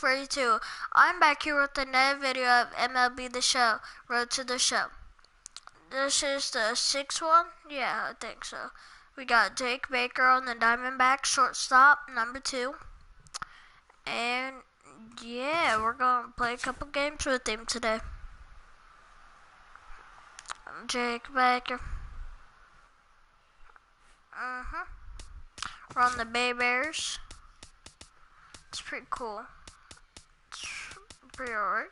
Videos42. I'm back here with another video of MLB The Show, Road to the Show. This is the 6th one? Yeah, I think so. We got Jake Baker on the Diamondbacks, shortstop, number 2. And yeah, we're going to play a couple games with him today. Jake Baker. We're on the Bay Bears. It's pretty cool. It's pretty alright.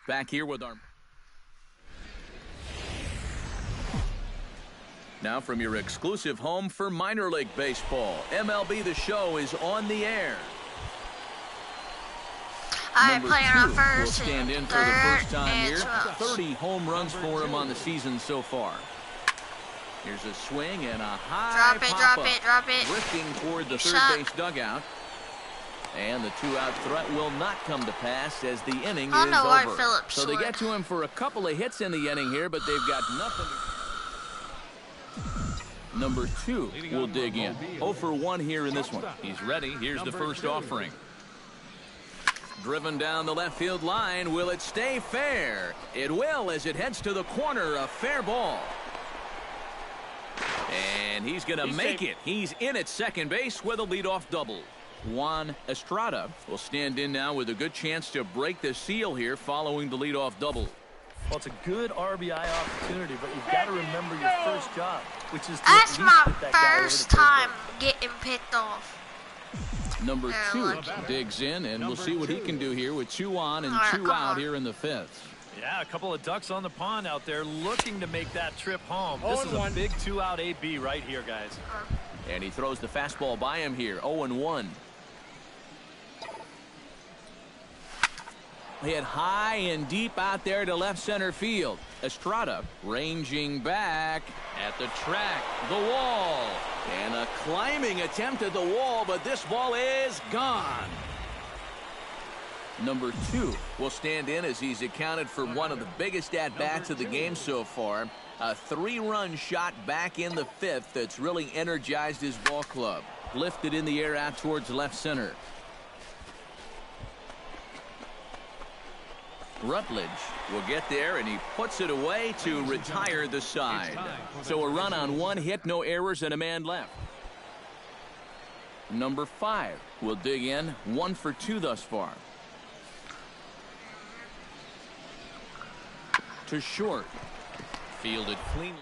Back here with our... Now from your exclusive home for minor league baseball, MLB The Show is on the air. I'm playing on first will stand in for the first time here. 30 home runs for him on the season so far. Here's a swing and a high drop it. Drifting toward the third base dugout. And the 2-out threat will not come to pass as the inning is over. So they get to him for a couple of hits in the inning here, but they've got nothing. Number 2 will dig in. 0 for 1 here in this one. He's ready. Here's the first offering. Driven down the left field line. Will it stay fair? It will as it heads to the corner. A fair ball. And he's going to make it. He's in at second base with a leadoff double. Juan Estrada will stand in now with a good chance to break the seal here following the leadoff double. Well, it's a good RBI opportunity, but you've got to remember your first job, which is to That's my first time getting picked off. Number 2 digs in, and we'll see what he can do here with 2 on and 2 out here in the 5th. Yeah, a couple of ducks on the pond out there looking to make that trip home. This is a big 2-out AB right here, guys. And he throws the fastball by him here, 0-1. Hit high and deep out there to left center field. Estrada ranging back at the track, the wall. And a climbing attempt at the wall, but this ball is gone. Number 2 will stand in as he's accounted for one of the biggest at-bats of the game so far. A 3-run shot back in the 5th that's really energized his ball club. Lifted in the air out towards left center. Rutledge will get there, and he puts it away to retire the side. So a run on 1 hit, no errors, and a man left. Number 5 will dig in, 1 for 2 thus far. To short. Fielded cleanly.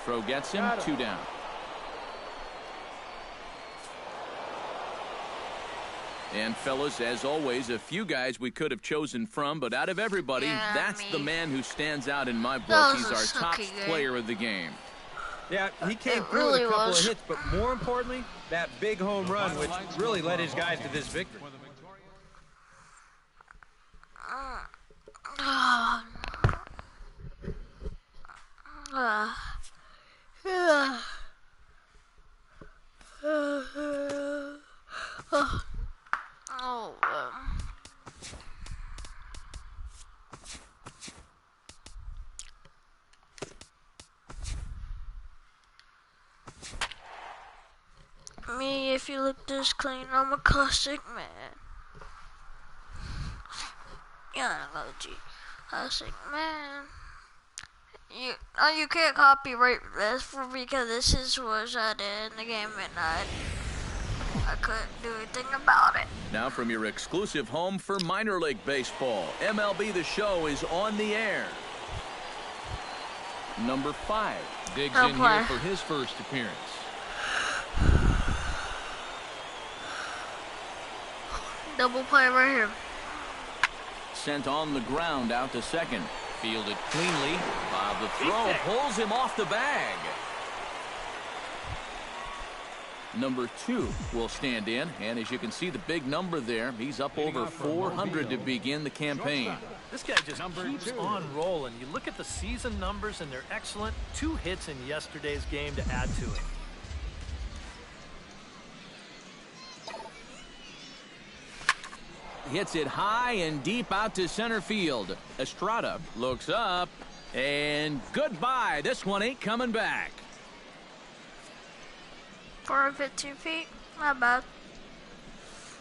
Throw gets him, 2 down. And fellas, as always, a few guys we could have chosen from, but out of everybody, that's the man who stands out in my book. He's our top player of the game. Yeah, he came through with a couple of hits, but more importantly, that big home run, which really led his guys to this victory. Me, if you look this clean, I'm a classic man. Yeah, OG. Classic man. You can't copyright this because this is what I did in the game and I couldn't do anything about it. Now from your exclusive home for minor league baseball, MLB The Show is on the air. Number 5 digs in here for his first appearance. Double play right here. Sent on the ground out to second. Fielded cleanly. The throw pulls him off the bag. Number 2 will stand in, and as you can see the big number there, he's up over 400 to begin the campaign. This guy just keeps on rolling. You look at the season numbers, and they're excellent. 2 hits in yesterday's game to add to it. Hits it high and deep out to center field. Estrada looks up, and goodbye. This one ain't coming back. 415 feet, not bad.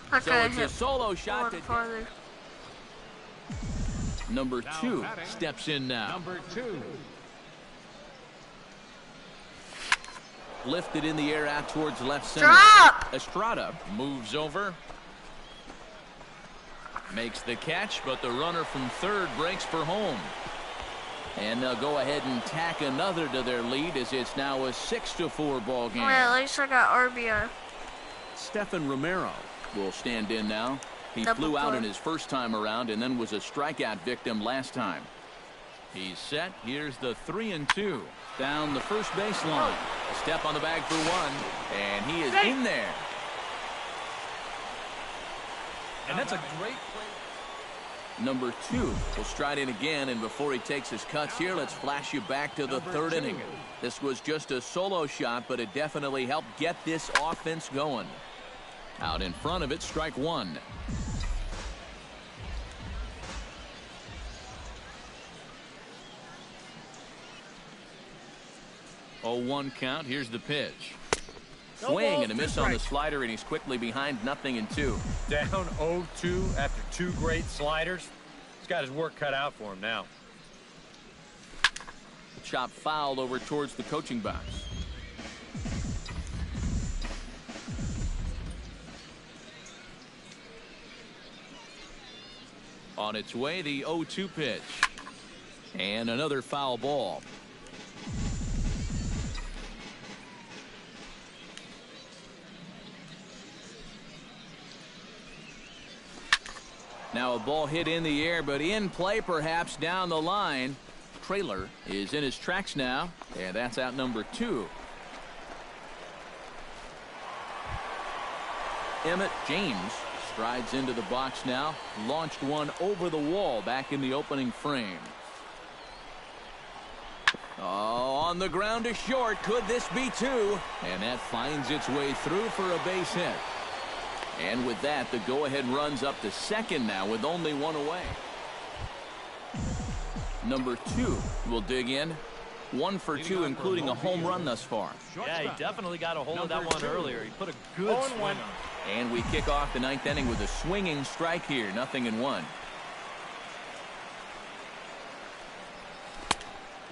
I So it's a solo shot to farther. Number 2 steps in now. Number 2. Lifted in the air out towards left center. Drop! Estrada moves over. Makes the catch, but the runner from third breaks for home. And they'll go ahead and tack another to their lead as it's now a 6-4 ball game. Well, at least I got RBI. Stephen Romero will stand in now. He flew out in his first time around and then was a strikeout victim last time. He's set. Here's the 3-2 down the first baseline. A step on the bag for one, and he is in there. And that's a great play. Number 2 will stride in again, and before he takes his cuts here, let's flash you back to the third inning. This was just a solo shot, but it definitely helped get this offense going. Out in front of it, strike 1. Oh, 1 count. Here's the pitch. Swing and a miss on the slider, and he's quickly behind 0-2. Down 0-2 after 2 great sliders. He's got his work cut out for him now. Chop fouled over towards the coaching box. On its way, the 0-2 pitch. And another foul ball. Now a ball hit in the air, but in play perhaps down the line. Trailer is in his tracks now, and that's out number 2. Emmett James strides into the box now. Launched one over the wall back in the opening frame. Oh, on the ground to short. Could this be 2? And that finds its way through for a base hit. And with that, the go-ahead runs up to second now with only 1 away. Number 2 will dig in. 1 for 2, including a home run thus far. Yeah, he definitely got a hold of that one earlier. He put a good swing on it. And we kick off the 9th inning with a swinging strike here. 0-1.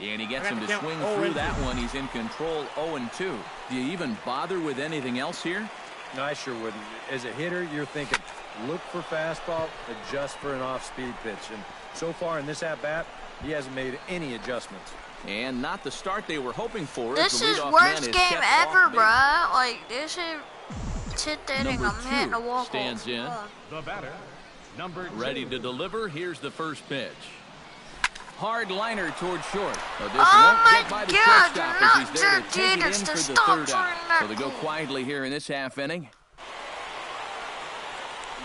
And he gets him to swing through that one. He's in control. 0-2. Do you even bother with anything else here? No, I sure wouldn't. As a hitter, you're thinking, look for fastball, adjust for an off-speed pitch. And so far in this at-bat, he hasn't made any adjustments. And not the start they were hoping for. This is worst game ever, bruh. Like, this is 10th inning. I'm hitting a walk-off. Stands in. The batter, number 2. Ready to deliver. Here's the first pitch. Hard liner toward short. Oh my God! As he's there to take it in Gators for to the stop third throwing out. that So they go quietly here in this half inning.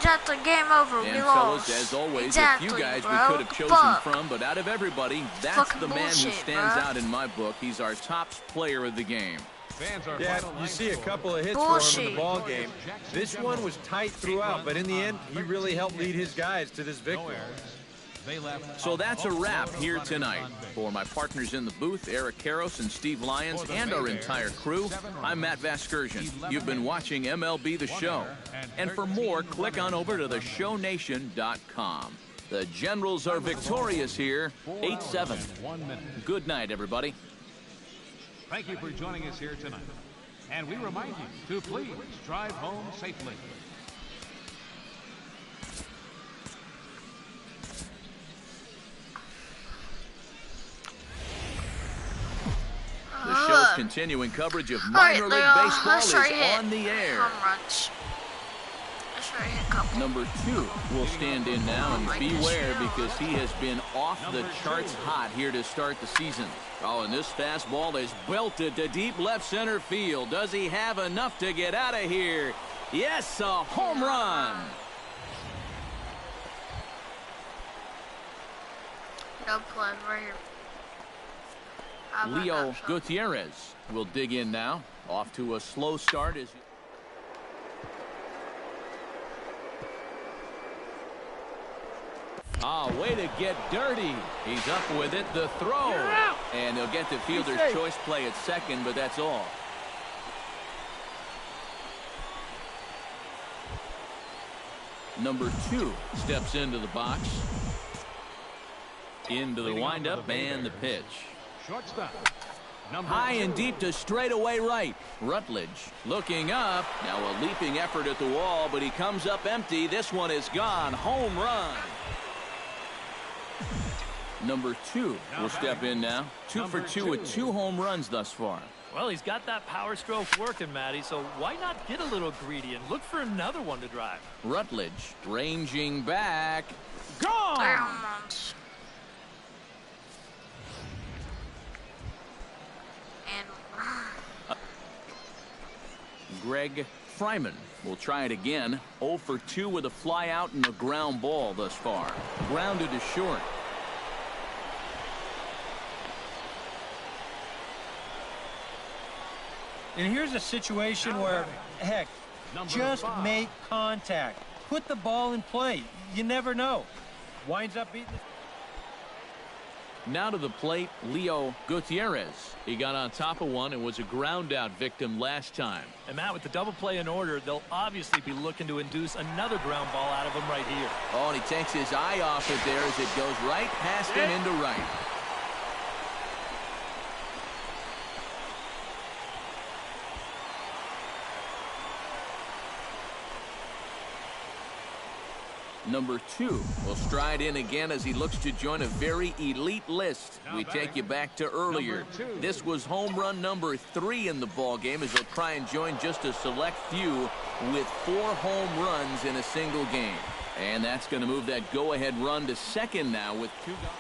That's the game over. And We fellas, lost. as always, Exactly, a few guys bro. we could have chosen from, but out of everybody, that's Fucking the man who bullshit, stands bro. out in my book. He's our top player of the game. Yeah, you see a couple of hits for him in the ball game. This one was tight throughout, but in the end, he really helped lead his guys to this victory. So that's a wrap here tonight. For my partners in the booth, Eric Karros and Steve Lyons, and our entire crew, I'm Matt Vasgersian. You've been watching MLB The Show. And for more, click on over to theshownation.com. The Generals are victorious here, 8-7. Good night, everybody. Thank you for joining us here tonight. And we remind you to please drive home safely. The show's continuing coverage of minor league baseball is on the air. Home runs. Just right here, couple. Number 2 will stand in now, and beware because he has been off the charts hot here to start the season. Oh, and this fastball is belted to deep left center field. Does he have enough to get out of here? Yes, a home run. No play right here. Leo Gutierrez will dig in now. Off to a slow start as way to get dirty. He's up with it. The throw. And he'll get the fielder's choice play at second, but that's all. Number 2 steps into the box. Into the windup and the pitch. Shortstop. High and deep to straightaway right. Rutledge looking up. Now a leaping effort at the wall, but he comes up empty. This one is gone. Home run. Number 2 will step in now. 2 for 2 with 2 home runs thus far. Well, he's got that power stroke working, Matty, so why not get a little greedy and look for another one to drive? Rutledge ranging back. Gone! Greg Fryman will try it again. 0 for 2 with a fly out and a ground ball thus far. Grounded to short. And here's a situation where, heck, just make contact. Put the ball in play. You never know. Winds up beating the... Now to the plate, Leo Gutierrez. He got on top of one and was a ground out victim last time. And Matt, with the double play in order, they'll obviously be looking to induce another ground ball out of him right here. Oh, and he takes his eye off it there as it goes right past him into right. Number 2 will stride in again as he looks to join a very elite list. We take you back to earlier. This was home run number 3 in the ball game as he'll try and join just a select few with 4 home runs in a single game. And that's going to move that go-ahead run to second now with 2 guys.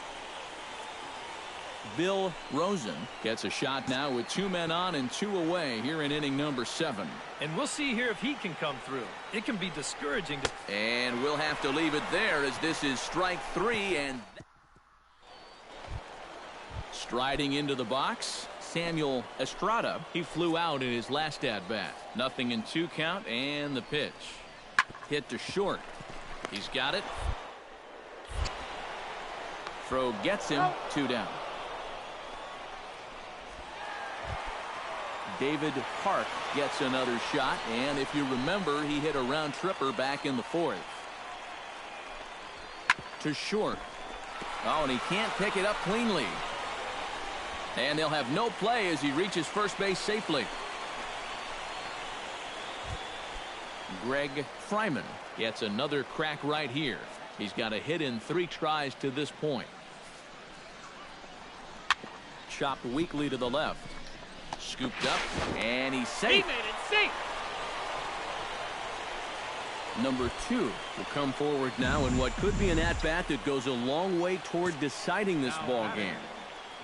Bill Rosen gets a shot now with 2 men on and 2 away here in inning number 7. And we'll see here if he can come through. It can be discouraging. And we'll have to leave it there as this is strike 3. And striding into the box, Samuel Estrada. He flew out in his last at-bat. 0-2 count and the pitch. Hit to short. He's got it. Throw gets him. 2 down. David Park gets another shot, and if you remember, he hit a round tripper back in the 4th. To short. Oh, and he can't pick it up cleanly. And they'll have no play as he reaches first base safely. Greg Fryman gets another crack right here. He's got a hit in 3 tries to this point. Chopped weakly to the left. Scooped up, and he's safe. He made it safe. Number 2 will come forward now in what could be an at-bat that goes a long way toward deciding this ball game.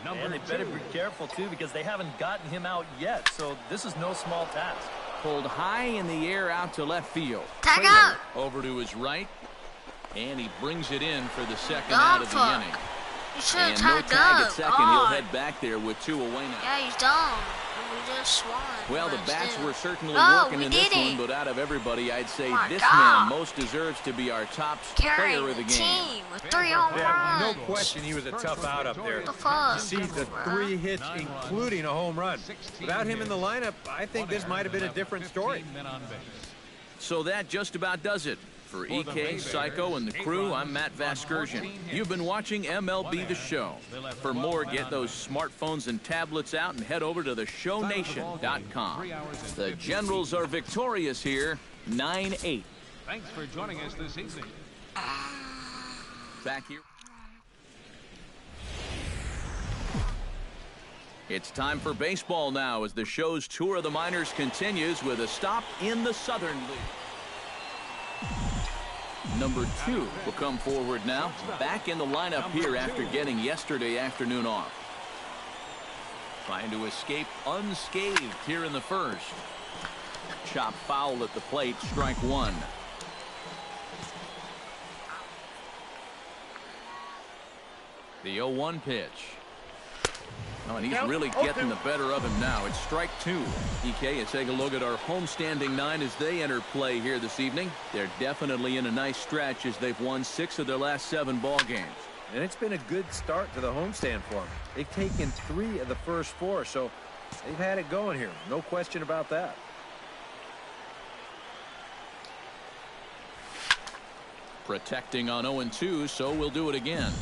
And they better be careful, too, because they haven't gotten him out yet, so this is no small task. Pulled high in the air out to left field. Tag out. Over to his right, and he brings it in for the second out of the inning. You should have And no tagged tag up. at second. He'll head back there with 2 away now. Yeah, he's done. We just won. Well, the bats Still. were certainly Oh, working we in this did one, it. but out of everybody, I'd say My this God. man most deserves to be our top Carrying player of the game. team with 3 home Yeah, no runs. question he was a tough out up there. What the fuck? You see the 3 hits, including a home run. Without him in the lineup, I think this might have been a different story. So that just about does it. For EK, Psycho, and the crew, I'm Matt Vasgersian. You've been watching MLB The Show. For more, get those smartphones and tablets out and head over to theshownation.com. The Generals are victorious here, 9-8. Thanks for joining us this evening. Back here. It's time for baseball now as the show's tour of the minors continues with a stop in the Southern League. Number 2 will come forward now. Back in the lineup here after getting yesterday afternoon off. Trying to escape unscathed here in the first. Chop foul at the plate, strike 1. The 0-1 pitch. Oh, and he's really getting the better of him now. It's strike 2. EK, let's take a look at our homestanding 9 as they enter play here this evening. They're definitely in a nice stretch as they've won 6 of their last 7 ball games. And it's been a good start to the homestand for them. They've taken 3 of the first 4, so they've had it going here. No question about that. Protecting on 0-2, so we'll do it again.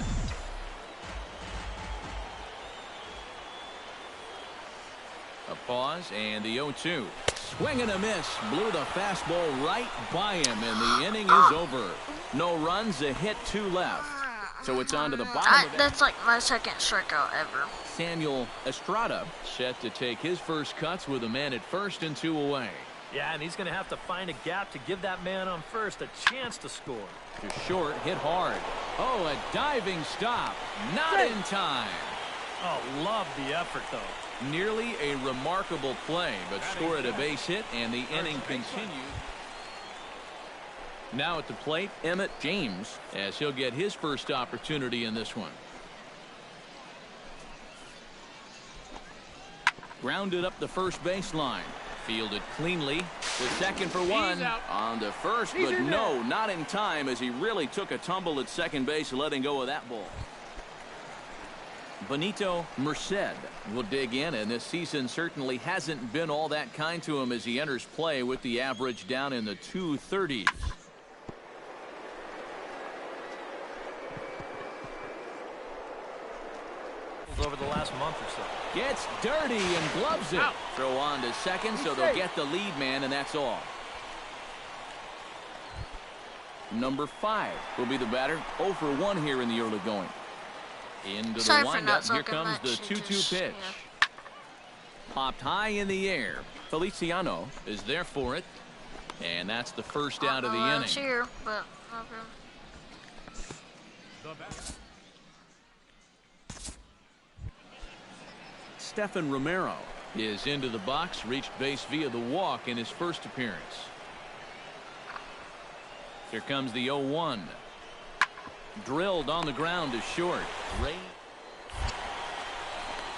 A pause and the 0-2. Swing and a miss. Blew the fastball right by him, and the inning is over. No runs, a hit, 2 left. So it's on to the bottom of that. That's like my second strikeout ever. Samuel Estrada set to take his first cuts with a man at first and 2 away. Yeah, and he's going to have to find a gap to give that man on first a chance to score. To short, hit hard. Oh, a diving stop. Not in time. Oh, love the effort, though. Nearly a remarkable play, but scored a base hit, and the inning continued. Now at the plate, Emmett James, as he'll get his first opportunity in this one. Grounded up the first baseline. Fielded cleanly. The second for 1. On to first, but no, not in time as he really took a tumble at second base, letting go of that ball. Benito Merced will dig in, and this season certainly hasn't been all that kind to him as he enters play with the average down in the 230s. Over the last month or so. Gets dirty and gloves it. Throw on to second, so they'll get the lead man, and that's all. Number 5 will be the batter. 0 for 1 here in the early going. Into the windup. Here comes the 2-2 pitch. Yeah. Popped high in the air. Feliciano is there for it. And that's the first out of the inning. Here, but Stephan Romero is into the box. Reached base via the walk in his first appearance. Here comes the 0-1. Drilled on the ground to short.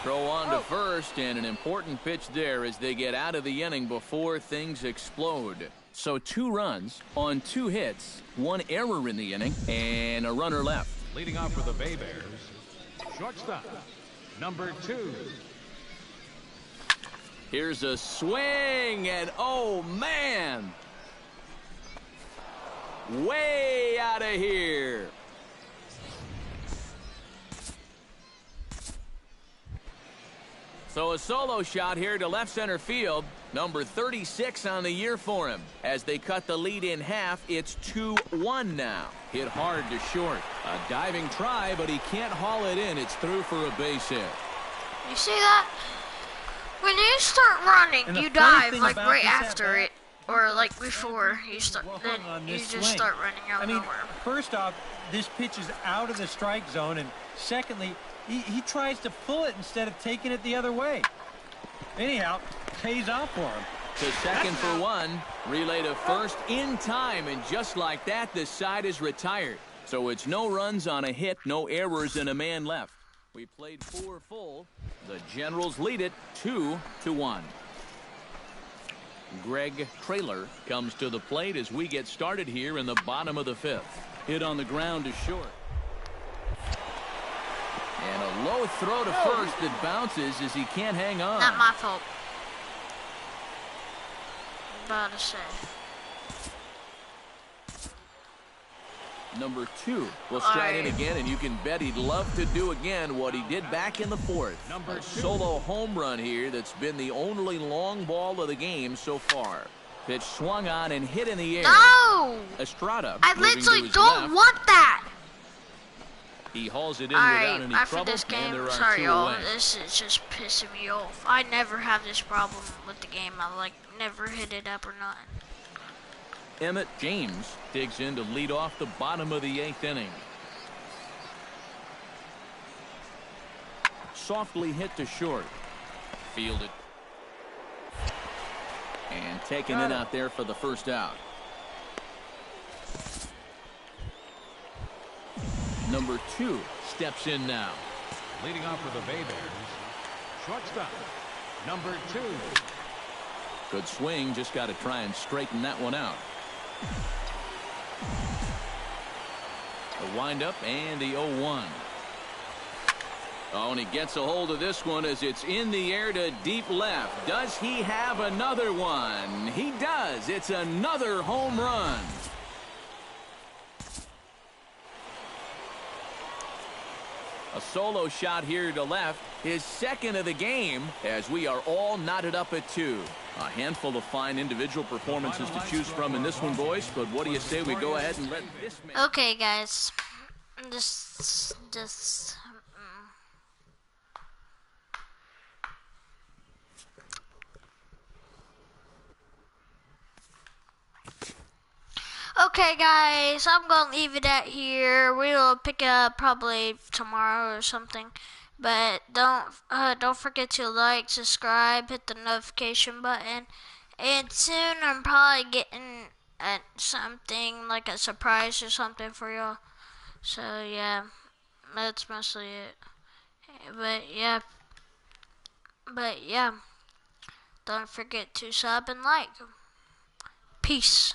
Throw on to first, and an important pitch there as they get out of the inning before things explode. So 2 runs on 2 hits, 1 error in the inning, and a runner left. Leading off for the Bay Bears, shortstop, number 2. Here's a swing, and oh man, way out of here. So a solo shot here to left center field. Number 36 on the year for him. As they cut the lead in half, it's 2-1 now. Hit hard to short. A diving try, but he can't haul it in. It's through for a base hit. You see that? When you start running, you dive like right after it, or like before you start. Then you just start running out of nowhere. First off, this pitch is out of the strike zone, and secondly, he tries to pull it instead of taking it the other way. Anyhow, pays off for him. To second for 1. Relay to first in time, and just like that, the side is retired. So it's no runs on a hit, no errors, and a man left. We played 4 full. The Generals lead it 2-1. Greg Traylor comes to the plate as we get started here in the bottom of the 5th. Hit on the ground to short. And a low throw to first that bounces as he can't hang on. Not my fault. About to say. Number 2 will stride in again, and you can bet he'd love to do again what he did back in the 4th. A solo home run here that's been the only long ball of the game so far. Pitch swung on and hit in the air. No! Estrada. I literally don't want that. He hauls it in without any after trouble, this game, and there are sorry 2 y'all, away. this is just pissing me off. I never have this problem with the game. I never hit it up or nothing. Emmett James digs in to lead off the bottom of the 8th inning. Softly hit to short. Fielded. And taken in out there for the first out. Number 2 steps in now. Leading off for the Bay Bears, shortstop, number 2. Good swing, just got to try and straighten that one out. The windup and the 0-1. Oh, and he gets a hold of this one as it's in the air to deep left. Does he have another one? He does. It's another home run. A solo shot here to left, his second of the game, as we are all knotted up at 2. A handful of fine individual performances to choose from in this one, boys, but what do you say we go ahead and let this man... Okay, guys. Okay, guys, I'm gonna leave it at here. We'll pick it up probably tomorrow or something. But don't forget to like, subscribe, hit the notification button, and soon I'm probably getting something like a surprise or something for y'all. So yeah, that's mostly it. But yeah, don't forget to sub and like. Peace.